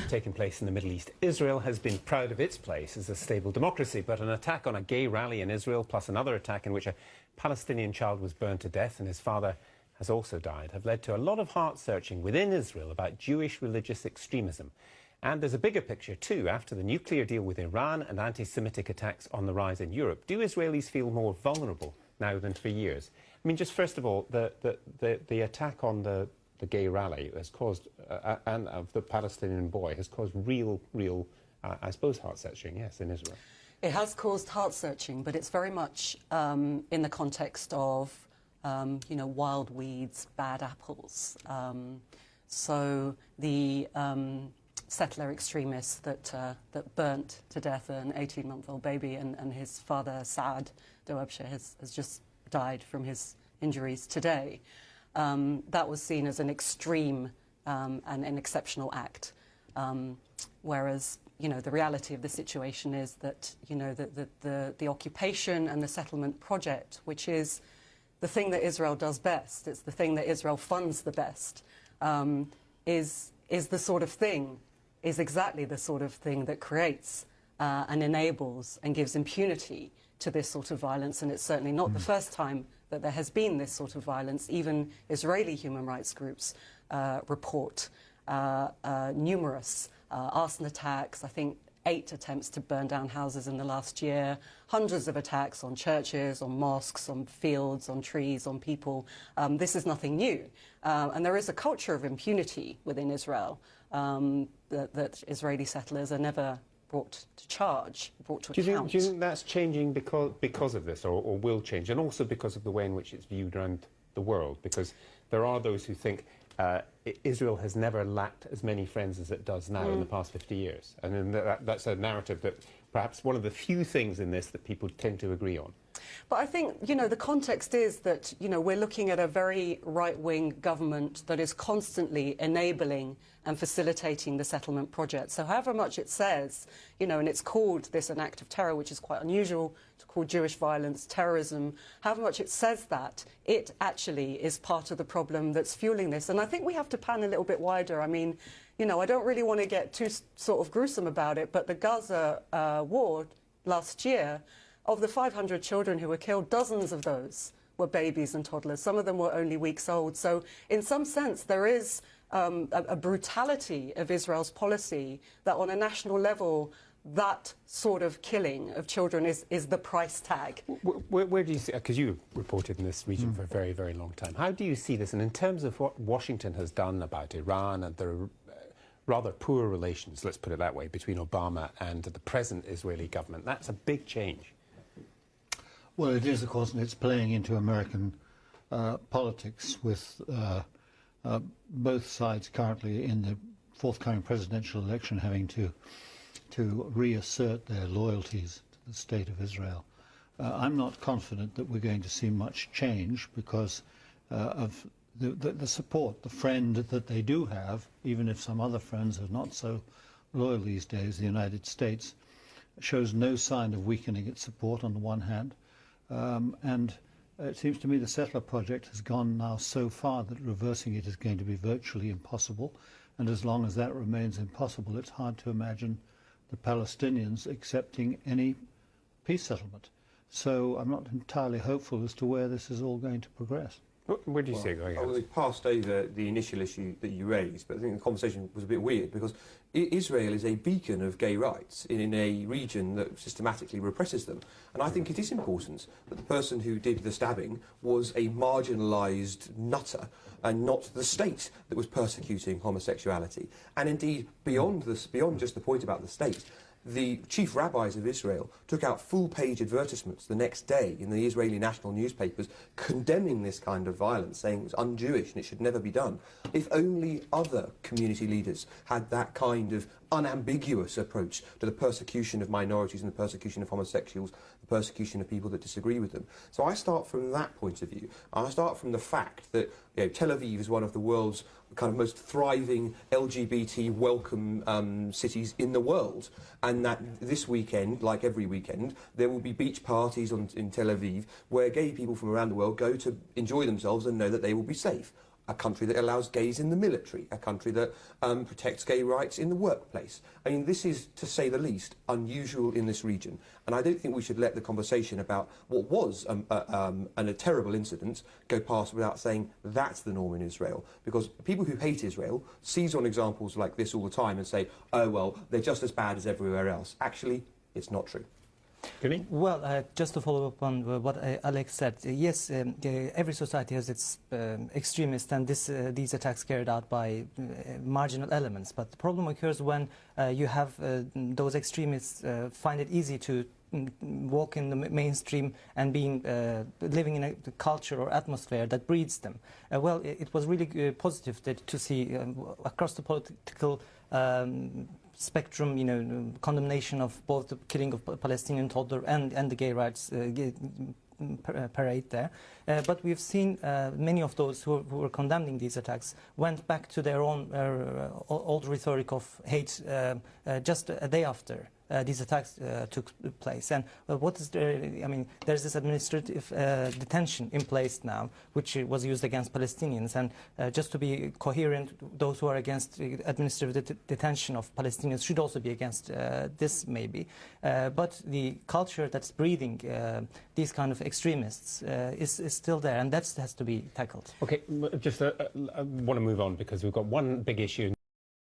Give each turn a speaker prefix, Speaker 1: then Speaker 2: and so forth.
Speaker 1: taken place in the Middle East. Israel has been proud of its place as a stable democracy, but an attack on a gay rally in Israel, plus another attack in which a Palestinian child was burned to death and his father has also died, have led to a lot of heart-searching within Israel about Jewish religious extremism. And there's a bigger picture too. After the nuclear deal with Iran and anti-Semitic attacks on the rise in Europe, do Israelis feel more vulnerable now than for years? I mean, just first of all, the attack on the gay rally has caused, and of the Palestinian boy, has caused real, I suppose, heart-searching, yes, in Israel.
Speaker 2: It has caused heart-searching, but it's very much in the context of, you know, wild weeds, bad apples. So the settler extremists that burnt to death an 18-month-old baby, and his father, Saad Dawabsheh, has just died from his injuries today. That was seen as an extreme and an exceptional act, whereas, you know, the reality of the situation is that, you know, the occupation and the settlement project, which is the thing that Israel does best, it's the thing that Israel funds the best, is the sort of thing, is exactly the sort of thing that creates and enables and gives impunity to this sort of violence. And it's certainly not the first time that there has been this sort of violence. Even Israeli human rights groups report numerous arson attacks, I think 8 attempts to burn down houses in the last year, hundreds of attacks on churches, on mosques, on fields, on trees, on people. This is nothing new. And there is a culture of impunity within Israel that Israeli settlers are never brought to charge, brought to account.
Speaker 1: Do you think that's changing because of this, or will change, and also because of the way in which it's viewed around the world? Because there are those who think Israel has never lacked as many friends as it does now in the past 50 years. And then that's a narrative that perhaps one of the few things in this that people tend to agree on.
Speaker 2: But I think, you know, the context is that, you know, we're looking at a very right-wing government that is constantly enabling and facilitating the settlement project. So however much it says, you know, and it's called this an act of terror, which is quite unusual to call Jewish violence terrorism, however much it says that, it actually is part of the problem that's fueling this. And I think we have to pan a little bit wider. I mean, you know, I don't really want to get too sort of gruesome about it, but the Gaza war last year, of the 500 children who were killed, dozens of those were babies and toddlers. Some of them were only weeks old. So in some sense, there is a brutality of Israel's policy that on a national level, that sort of killing of children is the price tag.
Speaker 1: Where do you see, because you reported in this region for a very, very long time, how do you see this? And in terms of what Washington has done about Iran and the rather poor relations, let's put it that way, between Obama and the present Israeli government, that's a big change.
Speaker 3: Well, it is, of course, and it's playing into American politics with both sides currently in the forthcoming presidential election having to reassert their loyalties to the state of Israel. I'm not confident that we're going to see much change because of the support, the friend that they do have, even if some other friends are not so loyal these days. The United States shows no sign of weakening its support on the one hand. And it seems to me the settler project has gone now so far that reversing it is going to be virtually impossible. And as long as that remains impossible, it's hard to imagine the Palestinians accepting any peace settlement. So I'm not entirely hopeful as to where this is all going to progress.
Speaker 1: Where do you see it going?
Speaker 4: We passed over the initial issue that you raised, but I think the conversation was a bit weird because Israel is a beacon of gay rights in a region that systematically represses them. And I think it is important that the person who did the stabbing was a marginalised nutter and not the state that was persecuting homosexuality. And indeed, beyond just the point about the state, the chief rabbis of Israel took out full-page advertisements the next day in the Israeli national newspapers condemning this kind of violence, saying it was un-Jewish and it should never be done. If only other community leaders had that kind of unambiguous approach to the persecution of minorities and the persecution of homosexuals, the persecution of people that disagree with them. So I start from that point of view. I start from the fact that, you know, Tel Aviv is one of the world's kind of most thriving LGBT welcome cities in the world, and that this weekend, like every weekend, there will be beach parties in Tel Aviv where gay people from around the world go to enjoy themselves and know that they will be safe. a country that allows gays in the military, a country that protects gay rights in the workplace. I mean, this is, to say the least, unusual in this region. And I don't think we should let the conversation about what was a terrible incident go past without saying that's the norm in Israel. Because people who hate Israel seize on examples like this all the time and say, oh, well, they're just as bad as everywhere else. Actually, it's not true.
Speaker 5: Well, just to follow up on what Alex said, yes, every society has its extremists, and these attacks carried out by marginal elements. But the problem occurs when you have those extremists find it easy to walk in the mainstream and living in a culture or atmosphere that breeds them. Well, it was really positive to see across the political spectrum, condemnation of both the killing of Palestinian toddler and the gay rights parade there. But we've seen many of those who were condemning these attacks went back to their own old rhetoric of hate just a day after these attacks took place. And there's this administrative detention in place now, which was used against Palestinians. And just to be coherent, those who are against administrative detention of Palestinians should also be against this, maybe. But the culture that's breeding these kind of extremists is still there, and that has to be tackled.
Speaker 1: Okay, just I want to move on because we've got one big issue.